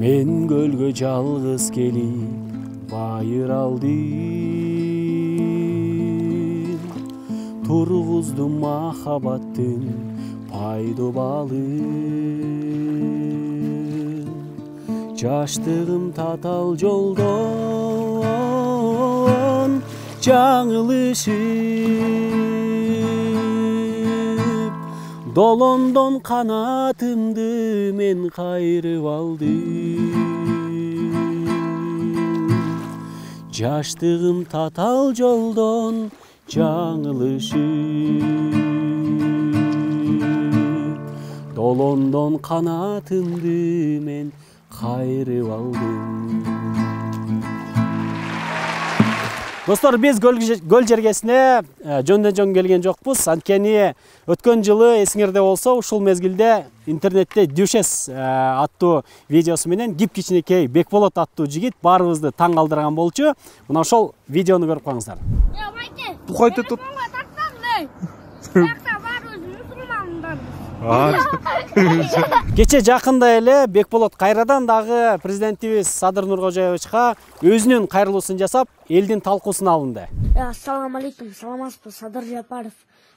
Men gölgө жалгыз келип байыр алдым. Тургуздум махабаттын пайда балын. Жаштыгым татал жолдон жаңылышып, долондон канатымды мен кайрып алдым. Жаштыгым татал жолдон жаңылышып, долондон канатымды мен кайрып алдым. Достор, биз көл жергесине жөндөн-жөн келген жокпуз. Анткени өткөн жылы эсиңерде болсо, ушул мезгилде интернетте Дюшес аттуу видеосу менен кичинекей Бекболот аттуу жигит баарыбызды таң калтырган болчу. Мына ошол видеону көрүп коңуздар. Бухайте тут. Кече жакында эле Бекболот кайрадан дагы президентибиз Садыр Нуркожоевичка өзүнүн кайрылуусун жасап, элдин талкуусуна алынды. Ассаламу алейкум, саламатсызбы, Садыр Жапаров.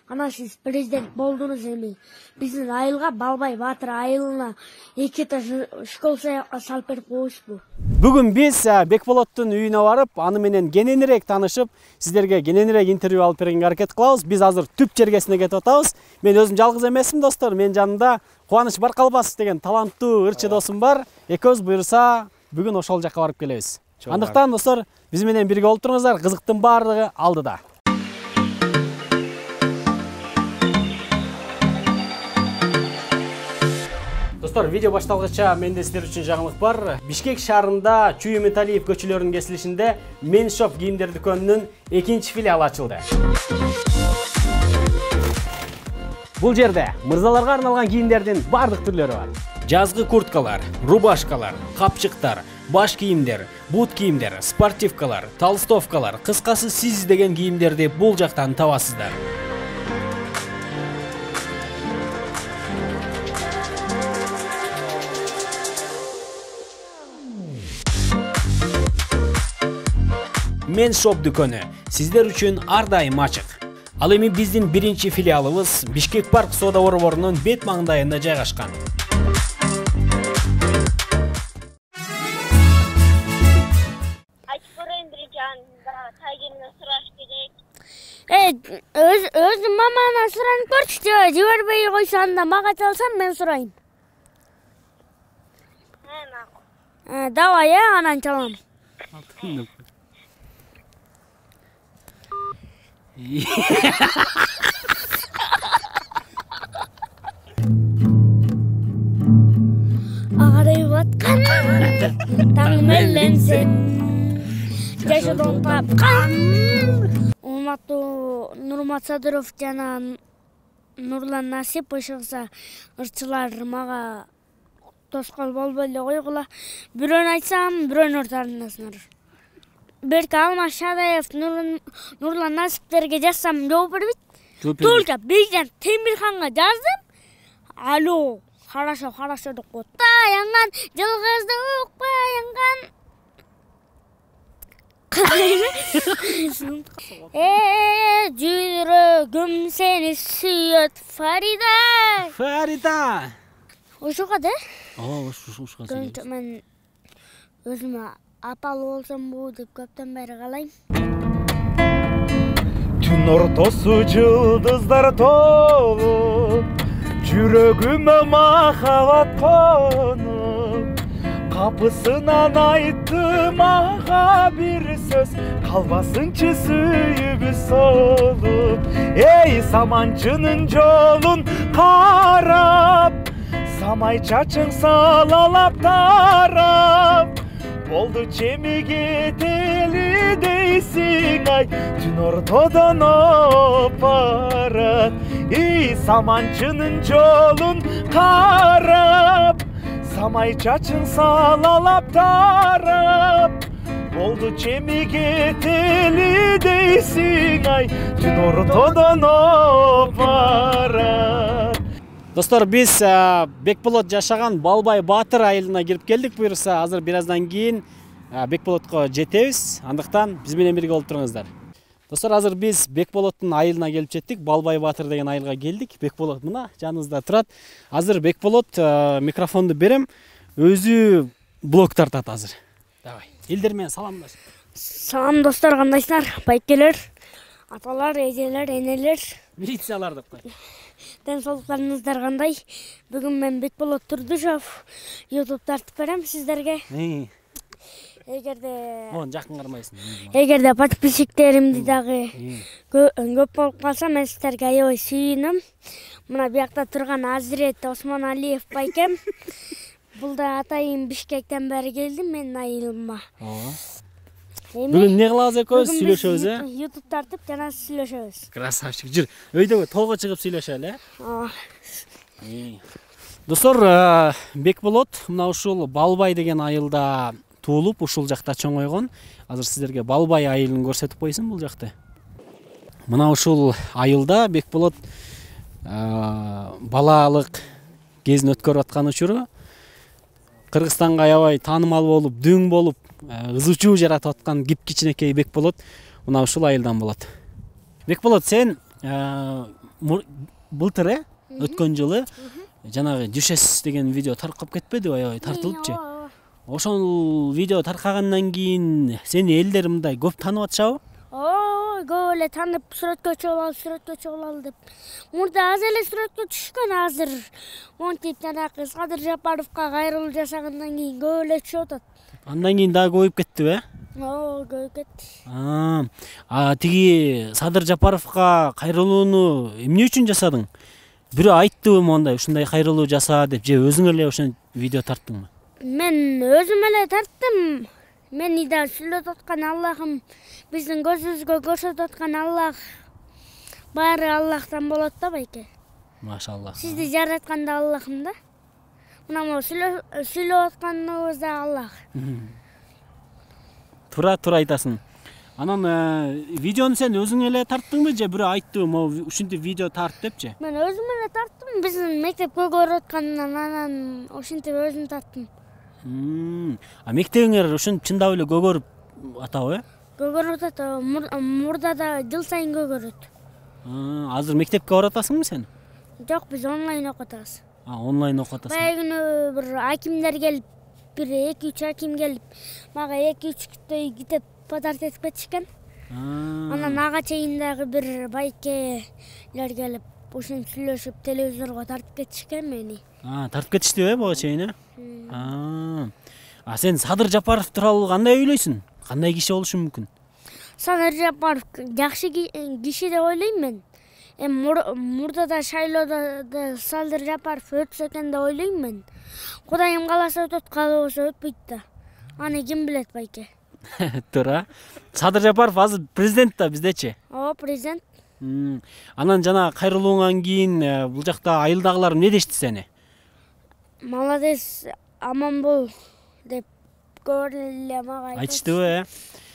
Ана сиз президент болдуңуз эми. Биздин айылга Балбай Батыр айылына 2 этаж школ саякка салып берип коюшпу. Бүгүн биз Бекболоттун үйүнө барып, аны менен кененирээк таанышып, сиздерге кененирээк интервью алып бергенге аракет кылабыз. Биз азыр түп жергесине кетип атабыз. Мен өзүм жалгыз эмесмин, достор. Мен жанымда Кубаныч Баркалбасов деген таланттуу ырчы досум бар. Экөөбүз буйрса, бүгүн ошол жакка барып келебиз. Андыктан, достор, биз менен бирге болуп туруңуздар. Кызыктын баардыгы алдыда. Достор, видео башталгыча менде сиздер үчүн жаңылык бар. Бишкек шаарында Чүй Металиев көчөлөрүнүн кесилишинде Men Shop кийимдер дүкөнүнүн 2-чи филиалы ачылды. Бул жерде мырзаларга арналган кийимдердин бардык түрлөрү бар. Жазгы курткалар, рубашкалар, капчыктар, баш кийимдер, бут кийимдер, спортивкалар, толстовкалар, кыскасы сиз издеген кийимдерди бул жактан табасыздар. Men Shop дүкөнү сиздер үчүн ар дайым ачык. Ал эми биздин биринчи филиалыбыз Бишкек парк соода борборунун бет маңдайында жайгашкан. Айтып көрөйүн биринчи анда тайгерден сураш керек. Өзүм мамана суранып көрчү, жибербей койсо анда мага чалсам мен сурайын. Макул. Давай, анан чалам. Арайып аткан таң менен сен жашоодон тапкан. Урматтуу Нурмат Садыров жана Нурлан Насипов чыкса, ырчылар мага тоскоол болбой эле койгула. Бирөөнү айтсам, бирөөнү таарынасыңар. Берки Алмаз Шадаев, Нурлан Насиптерге жазсам жооп бербейт. Только Бейжан Темирханга жаздым. Алло, хорошо деп коет. Таянган, жалгызды укпаянган. Жүрөгүм сени сүйөт, Фарида. Фарида. Ошого да? Ошого. Мен өзүмө апалы болсом бу деп көптөн бери калайм. Түн ортосу жылдыздар толуп, жүрөгүмө махабат конуп, капысынан айтты мага бир сөз, калбасынчы сүйүбүз солуп. Эй, саманчынын жолун карап, самай чачың салалап тарап, болду чеми кетели дейсиң ай, түн ортодон опарат. И саманчынын жолун карап, самай чачың салалап тарап, болду чеми кетели дейсиң ай, түн ортодон опарат. Достор, биз Бекболот жашаган Балбай Батыр айылына кирип келдик. Буюрса, азыр бир аздан кийин Бекболотко жетебиз. Андыктан биз менен бирге болуп туруңуздар. Достор, азыр биз Бекболоттун айылына келип жеттик. Балбай Батыр деген айылга келдик. Бекболот мына жаныбызда турат. Азыр Бекболот микрофонду берем. Өзү блог тартат азыр. Давай. Элдер менен саламдаш. Салам достор, кандайсыздар? Байкелер, аталар, эжелер, энелер, Милициялар деп кой. ден соолуктарыңыздар кандай? Бүгүн мен Бекболот Турдушев YouTube тартып берем сиздерге. Жакын кармайсың. Эгерде подписчиктеримди дагы көп болуп калса, мен сиздерге аябай сүйүнөм. Мына биякта турган Азирет Осмон Алиев байкем. Бул да атайын Бишкектен бери келди менин айылыма. Бүгүн эмне кылабыз экөөбүз? Сүйлөшөбүз, YouTube тартып жана сүйлөшөбүз. Красавчик, жүр. Өйдөгө тоого чыгып сүйлөшөлү, Достор, Бекболот мына ушул Балбай деген айылда туулуп, ушул жакта чоңойгон. Азыр сиздерге Балбай айылын көрсөтүп койсун бул жакты. Мына ушул айылда Бекболот балалык кезин өткөрүп аткан учуру Кыргызстанга аябай таанымал болуп, дүң болуп, ызычуу жаратып аткан кичинекей Бекболот мына ушул айылдан болот. Бекболот, сен былтыр өткөн жылы жанагы Жүшес деген видео таркап кетпеди, аябай тартылыпчы. Ошол видео таркагандан кийин сени элдер мындай көп таанып атышабы? Көп эле таанып, сүрөткө чыгып ал деп. Мурда аз эле сүрөткө түшкөн, азыр монтип жанагы Садыр Жапаровго кайрылуу жасагандан кийин көп эле түшүп атат. Андан кийин дагы көбөйүп кеттиби? Көбөйүп кетти. Тиги Садыр Жапаровго кайрылууну эмне үчүн жасадың? Бирөө айттыбы мондай, ушундай кайрылуу жаса деп, же өзүң эле ошон видео тарттыңбы? Мен өзүм эле тарттым. Мени да сүйлөтүп аткан Аллахым, биздин көзүбүзгө көрсөтүп аткан Аллах, баары Аллахтан болот да байке. Машалла. Сизди жараткан да Аллахым да. Мына могу сүйлөп атканыбыз да Аллах. Туура айтасың. Анан видеону сен өзүң эле тарттыңбы, же бирөө айттыбы, могу ушинтип видео тарт депчи? Мен өзүм эле тарттым. Биздин мектепке көрүп аткандан анан ошентип өзүм тарттым. Мектебиңер ушинтип чындап эле көгөрүп атабы? Көгөрүп атат. Мурда да жыл сайын көгөрөт. Азыр мектепке барып атасыңбы сен? Жок, биз онлайн окуп атабыз. Онлайн окуп атасың. Баягы күнү бир акимдер келип, бир 2-3 аким келип, мага 2-3 китеп китеп подарок этип кетишкен. Анан ага чейин дагы бир байкелер келип, ушинтип сүйлөшүп телевизорго тартып кетишкен мени. Тартып кетиштиби буга чейин? Сен Садыр Жапаров тууралуу кандай ойлойсуң? Кандай киши болушу мүмкүн? Садыр Жапаров жакшы киши деп ойлойм мен. Мурда да шайлоодо да Садыр Жапаров өтсө экен деп ойлойм мен. Кудайым кааласа өтөт, каалабаса өтпөйт да. Аны ким билет байке? Туура. Садыр Жапаров азыр президент да биздечи. Президент. Анан жана кайрылууңан кийин бул жакта айылдагылар эмне дешти сени? Молодец, аман бол деп көп эле мага айтыштыбы?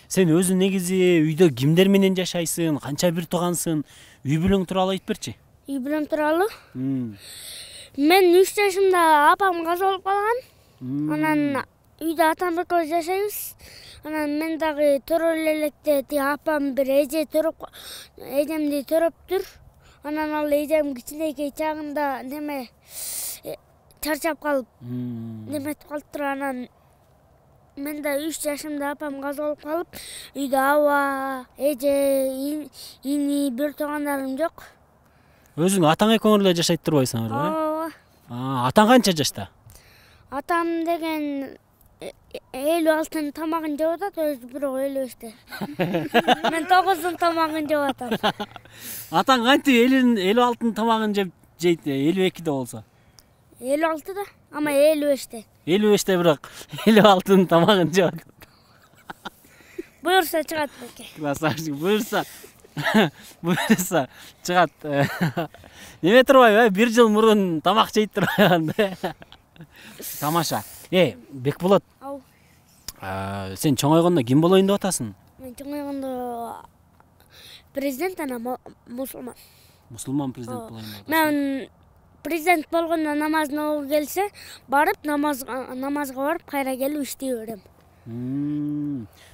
Сен өзүң негизи үйдө кимдер менен жашайсың, канча бир туугансың, үй бүлөң тууралуу айтып берчи. Үй бүлөм тууралуу? Мен 3 жашымда апам каза болуп калган. Анан үйдө атам экөөбүз жашайбыз. Анан мен дагы төрө электе апам бир эже төрөп, эжемди төрөптүр. Анан ал эжем кичинекей чагында чарчап калып, неметип калыптыр. Анан мен да 3 жашымда апам каза болуп калып, үйдө аба, эже, ини, бир туугандарым жок. Өзүң атаң экөөңөр эле жашайт турбайсыңарбы? Атаң канча жашта? Атам деген 56-тын тамагын жеп атат, өзү бирок 55-те. Мен 9-дун тамагын жеп атам. Атаң кантип 56-тын тамагын жейт, 52-де болсо? 56-да, ама 55-те. 55-те бирок 56-тын тамагын жеп атат. Буюрса чыгат беке. Красавчик, буюрса чыгат. Неме турбайбы? Бир жыл мурун тамак жейт турбайганда. Тамаша. Бекболот. Сен чоңойгондо ким болоюн деп атасың? Мен чоңойгондо президент анан мусулман. Мусулман президент болоюн деп атасың. Мен президент болгондо намазын окуп келсе, барып намазга барып кайра келип иштей берем.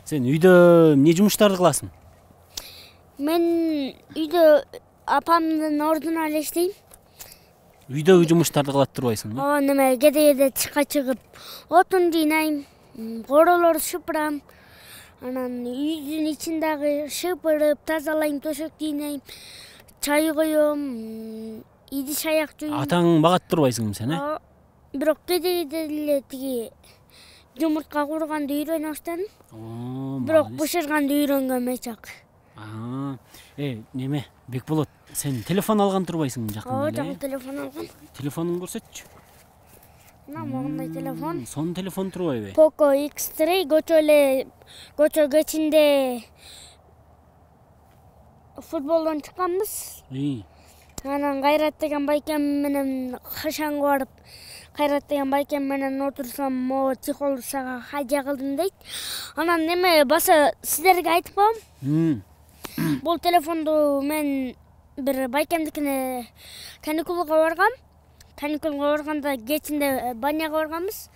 Сен үйдө эмне жумуштарды кыласың? Мен үйдө апамдын ордуна эле иштейм. Үйдөгү жумуштарды кылат турбайсыңбы? Ооба, неме кеде тышка чыгып, отун жыйнайм, королорду шыпырам. Анан үйдүн ичин дагы шыпырып, тазалайм, төшөк жыйнайм, чай коем, идиш аяк жууйм. Атаң багат турбайсыңбы сен, Бирок кеде эле тиги жумуртка курганды үйрөнө баштадым. Бирок бышырганды үйрөнгөм эчак. Неме, Бекболот, сен телефон алган турбайсың жакында эле? Жакын телефон алган. Телефонуңду көрсөтчү. Мына могундай телефон. Сонун телефон турбайбы? Poco X3 көчө кечинде футболдон чыкканбыз. Анан Кайрат деген байкем менен Хашанга барып, Кайрат деген байкем менен отурсам, могу психологга хажа кылдым дейт. Анан неме баса сиздерге айтып коем. Бул телефонду мен бир байкемдикине каникулга баргам. Каникулга барганда кечинде баняга барганбыз.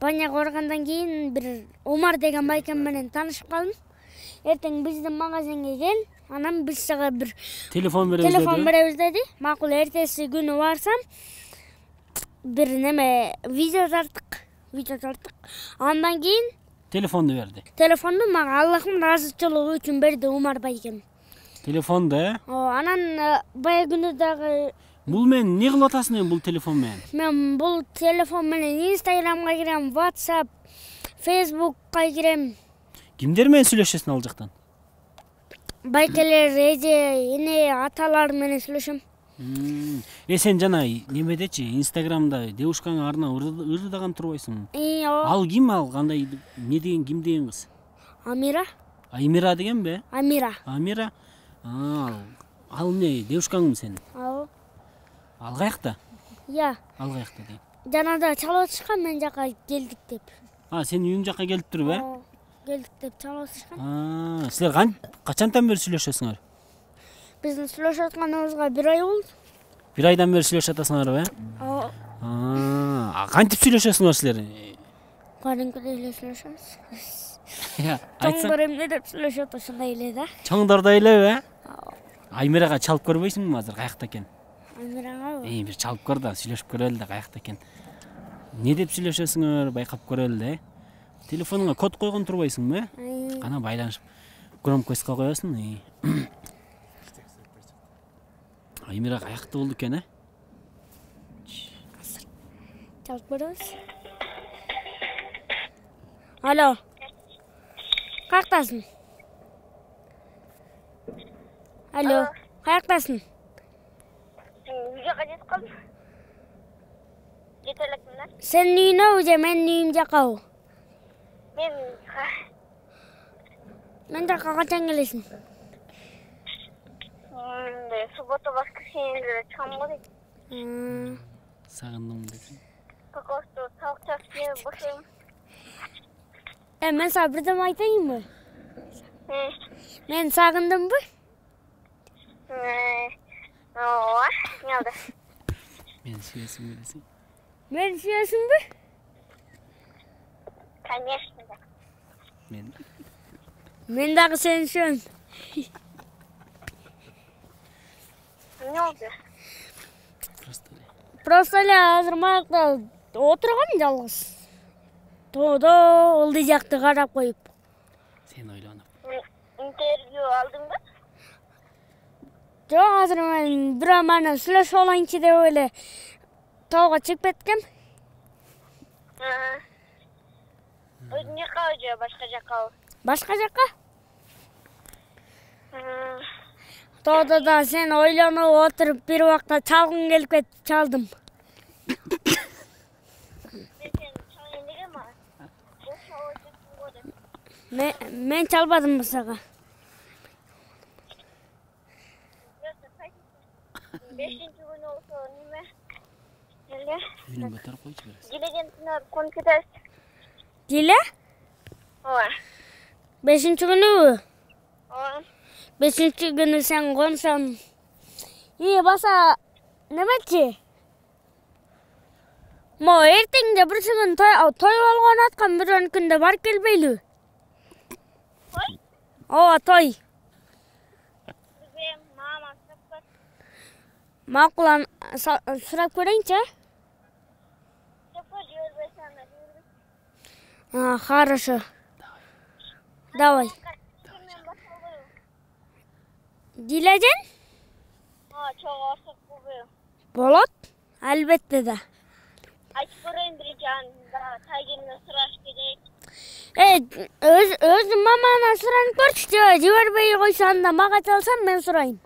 Баняга баргандан кийин бир Умар деген байкем менен таанышып калдым. Эртең биздин магазинге кел, анан биз сага бир телефон беребиз деди. Макул, эртеси күнү барсам, бир неме видео тарттык. Андан кийин телефонду берди. Телефонду мага Аллахтын ыраазычылыгы үчүн берди Умар байкем. Телефонду, Анан бая күнү дагы бул мен эмне кылып атасың бул телефон менен? Мен бул телефон менен Инстаграмга кирем, WhatsApp, Facebookка кирем. Кимдер менен сүйлөшөсүң ал жактан? Байкелер, эже, эне, аталар менен сүйлөшөм. Сен жана немедечи, Инстаграмда девушкаңа арна ырдаган турбайсың? Ал ким, ал кандай, эмне деген, ким деген кыз? Амира. Амира дегенби? Амира. Амира. Ал эмне, девушкаңбы сенин? Ал каякта? Ал каякта дейм. Жанада чалып атышкан, мен жака келдик деп. Сенин үйүң жака келип туруп, Келдик деп чалып атышкан. Силер качантан бери сүйлөшөсүңөр? Биздин сүйлөшүп атканыбызга 1 ай болду. 1 айдан бери сүйлөшүп атасыңарбы? Кантип сүйлөшөсүңөр силер? Кадимкидей эле сүйлөшөбүз. Айтсаң, Чоңдор эмне деп сүйлөшүп атат, ошондой эле да. Чоңдордой элеби? Аймирага чалып көрбөйсүңбү азыр, каякта экен? Амирагабы? Бир чалып көр да, сүйлөшүп көрөлү да, каякта экен? Эмне деп сүйлөшөсүңөр, байкап көрөлү да. Телефонуңа код койгон турбайсыңбы? Кана байланышып, громкостька коесуң. Аймира каякта болду экен, Чалып көрөбүз. Алло. Каяктасың? Алло. Каяктасың? Үйгө жетип калдым. Жете элекмин да. Сенин үйүнөбү же менин үйүм жакабы? Мен жака качан келесиң? Суббота воскресенье чыгам го дейт. Сагындым десең. Кокосту табак чачып жеп бошойм. Мен сага бирдеме айтайынбы? Мен сагындымбы? Ооба, эмне болду? Мен сүйөсүңбү десең? Мен сүйөсүңбү? Конечно. Мен дагы сени сүйөм. Эмне болду? Просто эле азыр маякта отургам жалгыз. Тоодо ылдый жакты карап коюп. Сен ойлонуп. Интервью алдыңбы? Жок, азыр мен бирөө менен сүйлөшүп алайынчы деп эле тоого чыгып кеткем. Өзүң жакабы же башка жакабы? Башка жакка? Тоодо да сен ойлонуп отуруп бир убакта чалгың келип кетип чалдым. Мен чалбадымбы сага? 5-күнү болсо неме? Эле? Үйүнө көтөрүп койчу бересиң. Делегентине конуп кетебиз. Деле? Ооба. 5-күнүбү? Ооба. 5-күнү сен консоң. Баса немечи? Mo эртеңде бир күн той болгон аткан бир күндө барып келбейлиби? Той? Ооба, той. Bizim mama sıfır. Макул, сурап көрөйүнчү. Sıfır diyor ve sana diyor. Хорошо. Давай. Kimin bakalım? Dilejен? Çok artık bu bir. Болот. Албетте да. Açık göreyim bir can. Taygenine sıraş gerek. Өзүм мамана суранып көрчүчү. Жибербей койсо анда мага чалсам мен сурайын.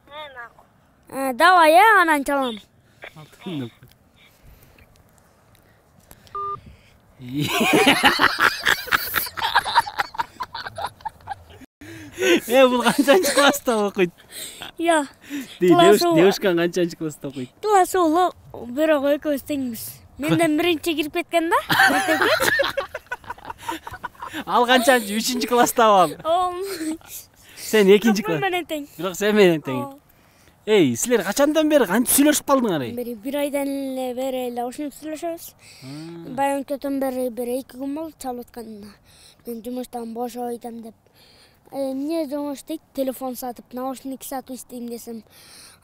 He makul. Давай, анан чалам. Алтын. Бул канчанчы класста окуйт? Я. Девушкаң канчанчы класста окуйт? Класс улуу, бирок экөөбүз теңбиз. Менден биринчи кирип кеткен да. Ал канчанчы 3-чү класстабы? Сен 2-чи класс. Менен тең. Бирок сен менен тең. Силер качандан бери кантип сүйлөшүп калдыңар? Бир айдан эле бери эле ушинтип сүйлөшөбүз. Байыркытан бери 2 күн болду чалып атканына. Мен жумуштан бошойдум деп. Эмне жумуш дейт? Телефон сатып, наушник сатып иштейм десем,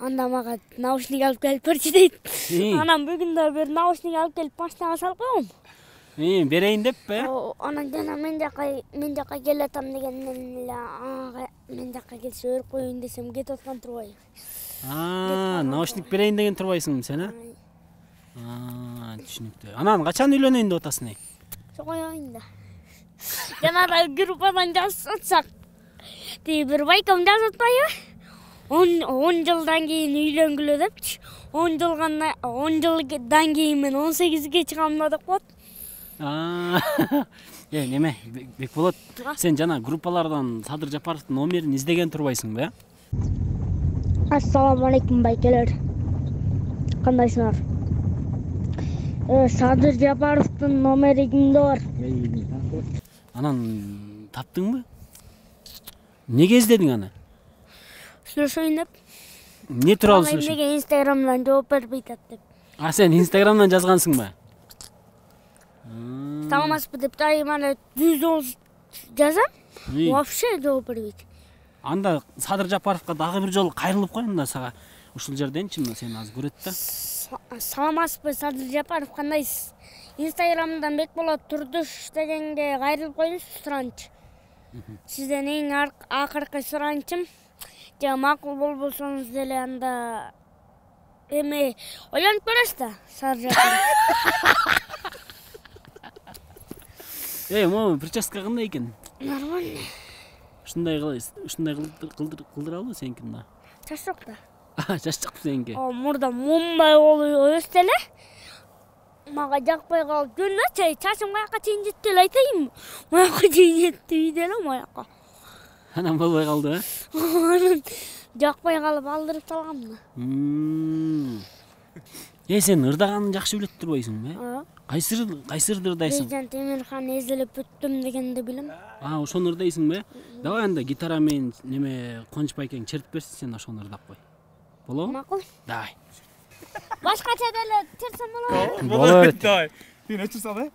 анда мага наушник алып келип берчи дейт. Анан бүгүн да бир наушник алып келип машинага салып койгом. Берейин деппи? Анан жана мен жака келатам дегенден эле мен жака келсе өрүп коеюн десем кетип аткан турбайбы. Наушник берейин деген турбайсың сен, түшүнүктүү. Анан качан үйлөнөйүн деп атасың? Сокой айында. Жана да группадан жазып атсак, бир байкам жазып атпайбы? 10 жылдан кийин үйлөнгүлө депчи. 10 жылдан кийин мен 18ге чыгам да деп коет. Неме, Бекболот, сен жана группалардан Садыр Жапаровдун номерин издеген турбайсыңбы? Ассаламу алейкум байкелер. Кандайсыңар? Садыр Жапаровдун номери кимде бар? Анан таптыңбы? Неге издедиң аны? Сүйлөшөйүн деп. Не тууралуу сүйлөшөйүн? Неге Инстаграмдан жооп бербейт деп. Сен Инстаграмдан жазгансыңбы? Таамаспы деп мана 100 жазам. Вообще жооп бербейт. Анда Садыр Жапаровго дагы бир жолу кайрылып кой, анда сага ушул жерденчи сени азыр көрөт да. Саламатсызбы, Садыр Жапаров, кандайсыз? Инстаграмдан Бекболот Турдуш дегенге кайрылып коюңуз, суранчы. Сизден эң акыркы суранчым, же макул болбосоңуз деле анда ойлонуп көрөсүз да, Садыр Жапаров. Могу прическа кандай экен? Нормально. Ушундай кылдыралбы сеники мына? Чач жок да. Чач жокпу сеники? Мурда мындай болуп өстү эле. Мага жакпай калып, жөнүнө чачым каяка чейин жетти эле айтайынбы? Маяка чейин жетти үйдө эле маяка. Анан болбой калды, Анан жакпай калып алдырып салгам да. Сен ырдаганды жакшы билет турбайсыңбы? Кайсырды ырдайсың? Бейжан Темирхан эзилип бүттүм дегенди билем. Ошону ырдайсыңбы? Давай анда гитара менен Конч байкең чертип берсин, сен ошону ырдап кой. Болобу? Макул. Давай. Башкача деле чертсем болобу? Болот. Давай. Сен өчүрсөң да?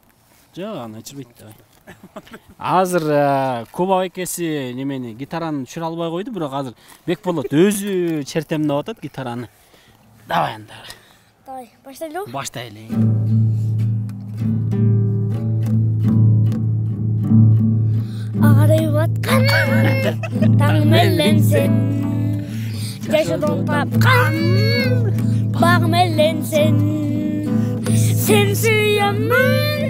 Жок, аны өчүрбөйт, давай. Азыр Куба байкеси гитараны түшүрө албай койду, бирок азыр Бекболот өзү чертем деп атат гитараны. Давай анда. Давай, баштайлы. Баштайлы. Арайып аткан таң менен сен, жашоодон тапкан баг менен сен. Сен сүйөмүн,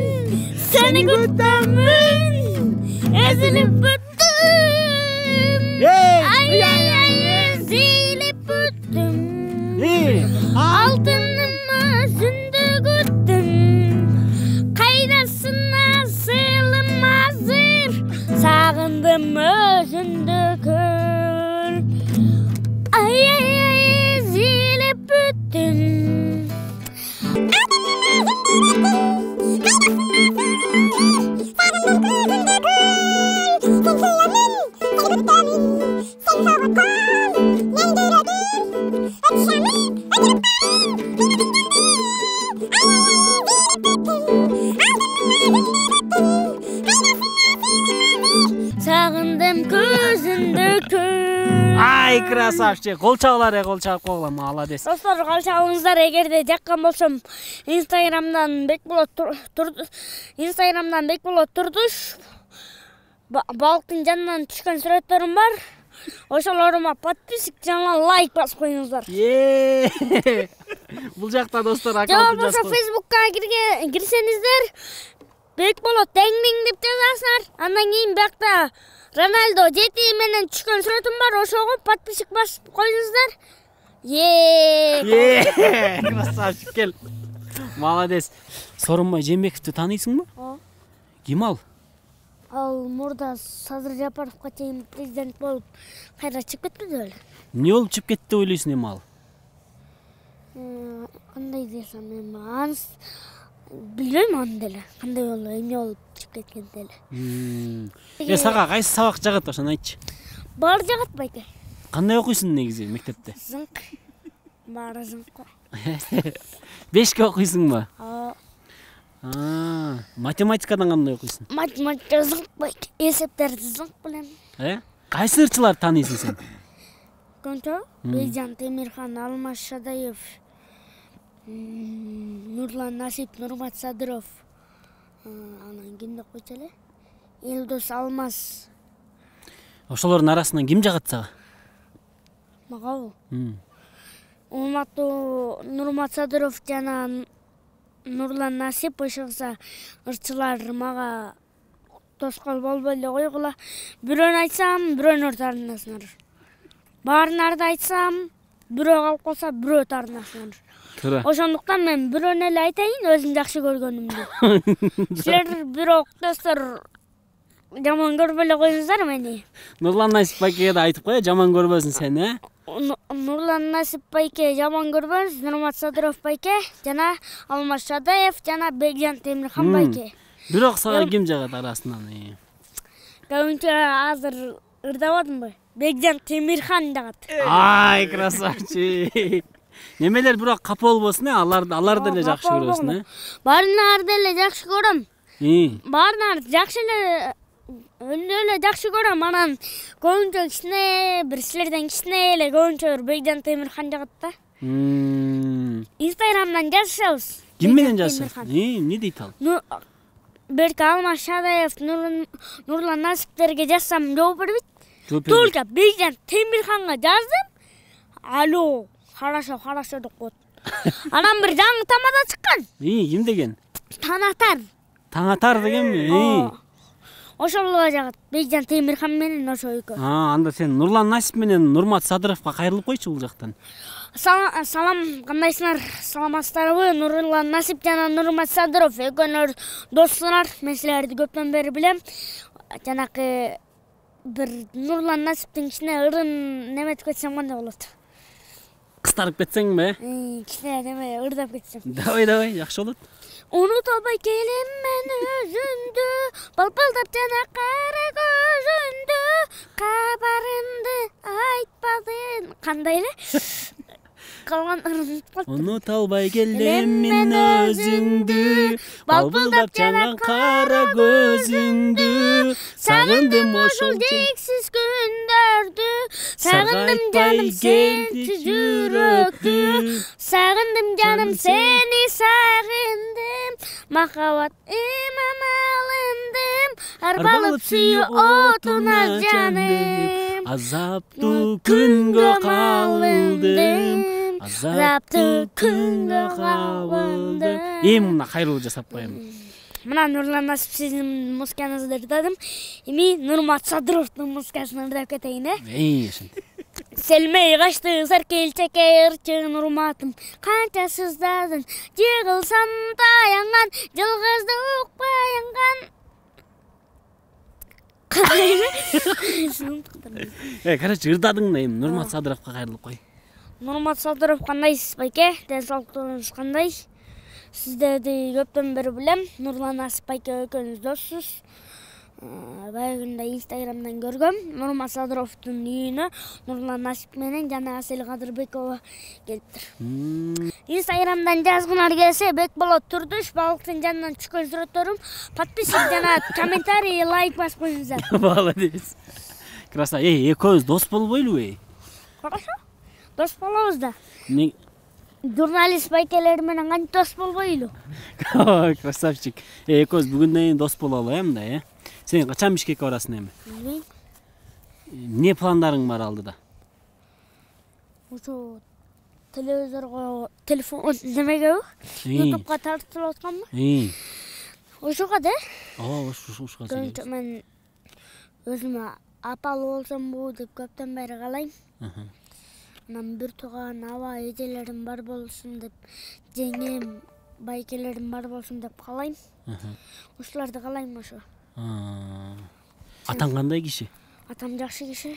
сени күтөмүн, эзилип бүттүм. Ай, эзилип бүттүм. Алтыным өзүндө күттүм. Кайдасың асылым азыр, сагындым өзүндө көр. Ай, эзилип бүттүм. Sağındım özünde kör. красавчик. Кол чабылар, кол чабып койгула, молодец. Достор, кол чабыңыздар, эгерде жаккан болсом, Instagram'dan Бекболот Турдуш балыктын жанынан түшкөн сүрөттөрүм бар. Ошолорума подписчик жана лайк басып коюңуздар. Бул жакта достор Жок аккаунт болсо Facebook'ка кирсеңиздер, Бекболот теңдиң деп жазасыңар. Андан кийин бакта Ronaldo 7 менен түшкөн сүрөтүм бар. Ошого подписчик басып коюңуздар. Красавчик кел. Молодец. Сооронбай Жээнбековду тааныйсыңбы? Ким ал? Ал мурда Садыр Жапаровго чейин президент болуп кайра чыгып кетти беле. Эмне болуп чыгып кетти деп ойлойсуң эми ал? Кандай десем эми аныс билбейм аны деле. Кандай болду, эмне болуп чыгып кеткен деле. Сага кайсы сабак жагат, ошону айтчы. Баары жагат байке. Кандай окуйсуң негизи мектепте? Зыңк. Баары зыңк. 5ке окуйсуңбу? Математикадан кандай окуйсуң? Математика зыңк байке. Эсептерди зыңк билем. Кайсы ырчыларды тааныйсың сен? Кончо, Бекжан Темирхан, Алмаз Шадаев, Нурлан Насип, Нурмат Садыров, анан кимди койчу эле? Элдос Алмаз. Ошолордун арасынан ким жагат сага? Магабы? Умату Нурмат Садыров жана Нурлан Насип ошоңса ырчылар мага тоскоол болбой эле койгула. Бирөөнү айтсам, бирөөнү таарынасыңар. Баарыңарды айтсам, бирөө калып калса, бирөө таарынасыңар. Ошондуктан мен бирөөнү эле айтайын, өзүм жакшы көргөнүмдү. Силер бирок достор жаман көрбөй эле коюңуздар мени. Нурлан Насип байкеге да айтып кой, жаман көрбөсүн сени, Нурлан Насип байке жаман көрбөңүз, Нурмат Садыров байке жана Алмаз Шадаев жана Бекжан Темирхан байке. Бирок сага ким жагат арасынан? Көбүнчө азыр ырдабадымбы? Бекжан Темирхан жагат. Ай, красавчик. Немелер бирок капа болбосун, алар деле жакшы көрөсүн, Баарыңарды деле жакшы көрөм. Баарыңарды жакшы эле жакшы көрөм. Анан көбүнчө кичине бир силерден кичине эле көбүнчө Бекжан Темирхан жагат да. Instagram'dan жазышабыз. Ким менен жазышат? Эмне дейт ал? Берки Алмаз Шадаев, Нурлан Насиптерге жазсам жооп бербейт. Только Бекжан Темирханга жаздым. Алло, хорошо деп коет. Анан бир жаңы тамада чыккан. Ким деген? Таңатар дегенби? Ошолго жагат. Бекжан Темирхан менен ошо экөө. Анда сен Нурлан Насип менен Нурмат Садыровго кайрылып койчу бул жактан. Салам, кандайсыңар? Саламатсыздарбы? Нурлан Насип жана Нурмат Садыров экөөнөр доссуңар. Мен силерди көптөн бери билем. Жанакы бир Нурлан Насиптин кичине ырын неметип кетсем кандай болот? Кыстарып кетсеңби? Кичине неме ырдап кетсем. Давай, жакшы болот. Унутулбай келем мен өзүңдү, балпалдап жана кара көзүңдү, кабарымды айтпадың. Кандай эле? Калган ырын. Унута албай келем мен өзүңдү, балпылдап жана кара көзүңдү, сагындым ошол жексиз күндөрдү, сагындым жаным сени жүрөктү, сагындым жаным сени сагындым, махабат имам алындым, арбалып сүйүү отуна жаным, азаптуу күнгө калдым. Азаптуу күнгө кабылдым. Эми мына кайрылуу жасап коем. Мына Нурлан Насип сиздин музыкаңызды ырдадым. Эми Нурмат Садыровдун музыкасын ырдап кетейин, ошентип. Селмей качты саркелчеке ырчы Нурматым, канча сыздадың, жыгылсам таянган, жылгызды укпайынган. Короче, ырдадың да эми Нурмат Садыровго кайрылып кой. Нурмат Садыров кандайсыз байке? Денсаулыктарыңыз кандай? Сиздерди көптөн бери билем. Нурлан Насип байке экөөңүз доссуз. Баягында Instagram'dan көргөм. Нурмат Садыровдун үйүнө Нурлан Насип менен жана Асель Кадырбекова келиптир. Instagram'dan жазгыңар келсе, Бекболот Турдуш балыктын жанынан түшкөн сүрөттөрүм, подписчик жана комментарий, лайк басып коюңуздар. Молодец. Красава. Экөөбүз дос болбойлубу? Хорошо. Дос болобуз да. Не Журналист байкелер менен кантип дос болбойлу? Ой, красавчик. Экөөбүз бүгүндөн кийин дос бололу мындай, Сен качан Бишкекке барасың эми? Билбейм. Эмне пландарың бар алдыда? Ошо телевизорго, телефон немегеби? YouTubeга тартылып атканбы? Ошого да? Ошого. Көбүнчө мен өзүмө апалы болсомбу деп көптөн бери каалайм. Анан бир тууган аба эжелерим бар болсун деп, жеңем, байкелерим бар болсун деп каалайм. Ушуларды каалайм ошо. Атаң кандай киши? Атам жакшы киши.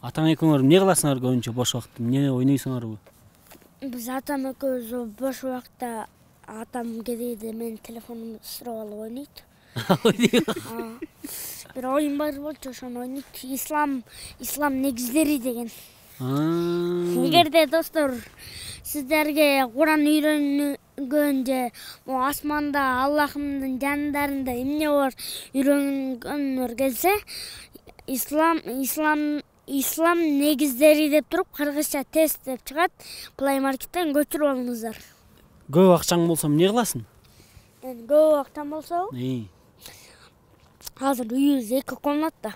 Атаң экөөңөр эмне кыласыңар көбүнчө бош убакытта? Эмне ойнойсуңарбы? Биз атам экөөбүз бош убакытта атам кедейде менин телефонумду сурап алып ойнойт. Бир оюн бар болчу, ошону ойнойт. Ислам негиздери деген. Эгерде достор сиздерге Куран үйрөнгөн же асманда Аллахымдын жандарында эмне бар үйрөнгөнүңөр келсе, ислам негиздери деп туруп кыргызча тест деп чыгат. Play Market'ten көчүрүп алыңыздар. Көп акчаң болсо эмне кыласың? Көп акчам болсо? Азыр үйүбүз 2 комната.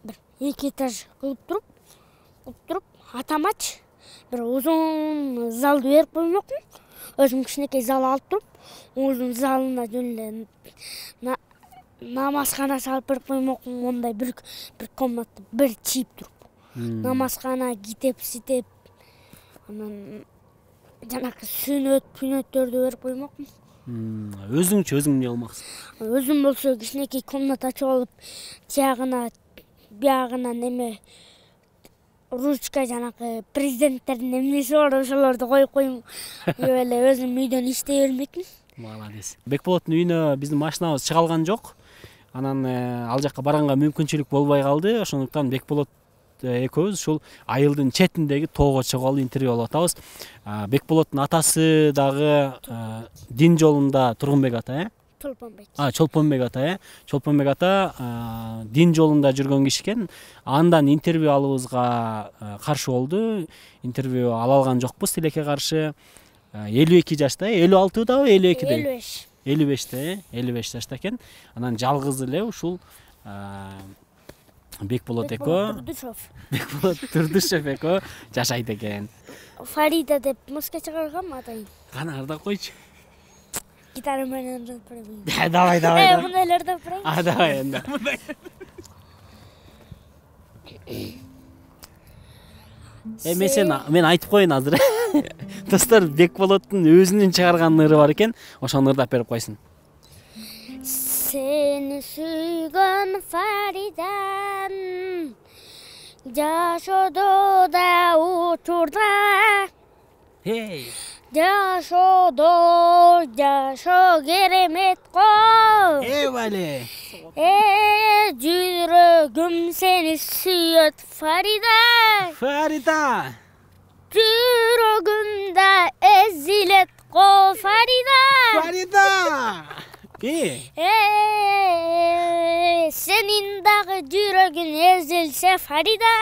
Бир 2 этаж кылып туруп, атамач бир узун залды берип коймокмун. Өзүм кичинекей зал алып туруп, өзүм залына жөн эле намазкана салып берип коймокмун. Мондай бир комната бир чийип туруп. Намазкана, китеп, анан жанакы сүнөттөрдү берип коймокмун. Өзүң эмне кылмаксың? Өзүм болсо кичинекей комната ачып алып, тиягына, биягына неме ручка жанакы президенттердин эмнеси бар, ошолорду коюп коюм. Эле өзүм үйдөн иштей бермекмин. Молодец. Бекболоттун үйүнө биздин машинабыз чыга алган жок. Анан ал жакка барганга мүмкүнчүлүк болбой калды. Ошондуктан Бекболот экөөбүз ушул айылдын четиндеги тоого чыгып алып интервью алып атабыз. Бекболоттун атасы дагы дин жолунда Тургунбек ата, Чолпонбек. Чолпонбек ата, Чолпонбек ата дин жолунда жүргөн киши экен. Андан интервью алыбызга каршы болду. Интервью ала алган жокпуз тилекке каршы. 52 жашта, 56 дабы, 52де? 55те, 55 жашта экен. Анан жалгыз эле ушул Бекболот экөө, Бекболот Турдушев экөө жашайт экен. Фарида деп муска чыгаргам атайын. Кана ырдап койчу. Гитара менен ырдап берейин. Давай. Мындай ырдап берейин. Давай энди. Мен айтып коеюн азыр. Достор, Бекболоттун өзүнүн чыгарган ыры бар экен, ошону ырдап берип койсун. Seni suygun Faridan, Yaşodu da uçurda. Yaşo keremet koy. Eyvallah. Yüreğim seni suyut Farida. Yüreğimde ezilet koy Farida. Senin dağı yüreğin ezilse Farida.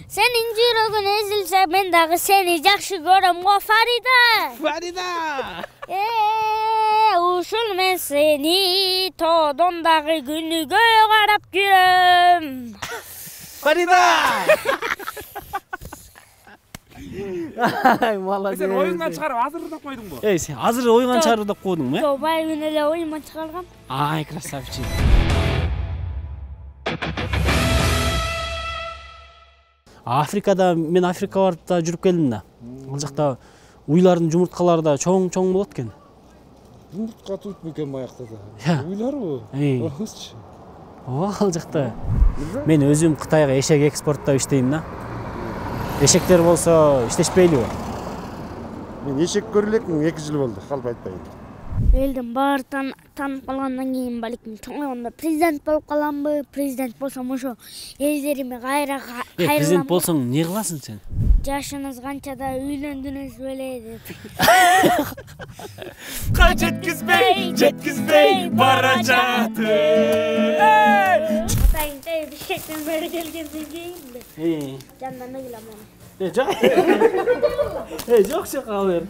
Senin yüreğin ezilse ben dağı seni jakşı görüm o Farida. Uşul men seni todon dağı günü göğe karap gürüm. Farida. Молодец. Сен оюңдан чыгарып азыр ырдап койдуңбу? Сен азыр оюңдан чыгарып ырдап койдуңбу, Жок, байыбын эле оюман чыгаргам. Ай, красавчик. Африкада, мен Африкага барып да жүрүп келдим да. Ал жакта уйлардын жумурткалары да чоң болот экен. Жумуртка туруп экен маякта да. Уйларбы? Ошчу. Ал жакта мен өзүм Кытайга эшек экспорттоп иштейм да. Эшектер болсо иштешпейлиби? Мен эшек көрүп элекмин 2 жыл болду, калп айтпайын. Элдин баары таанып калгандан кийин балким чоңойгондо президент болуп каламбы? Президент болсом ошо элдериме кайра кайрылам. Президент болсоң эмне кыласың сен? Жашыңыз канчада үйлөндүңүз беле деп. Жеткизбей бара жатыр. Атайын Erkekten beri gelgensen keyin de. Candan ne gülem onu. Yok. Yok şu haber.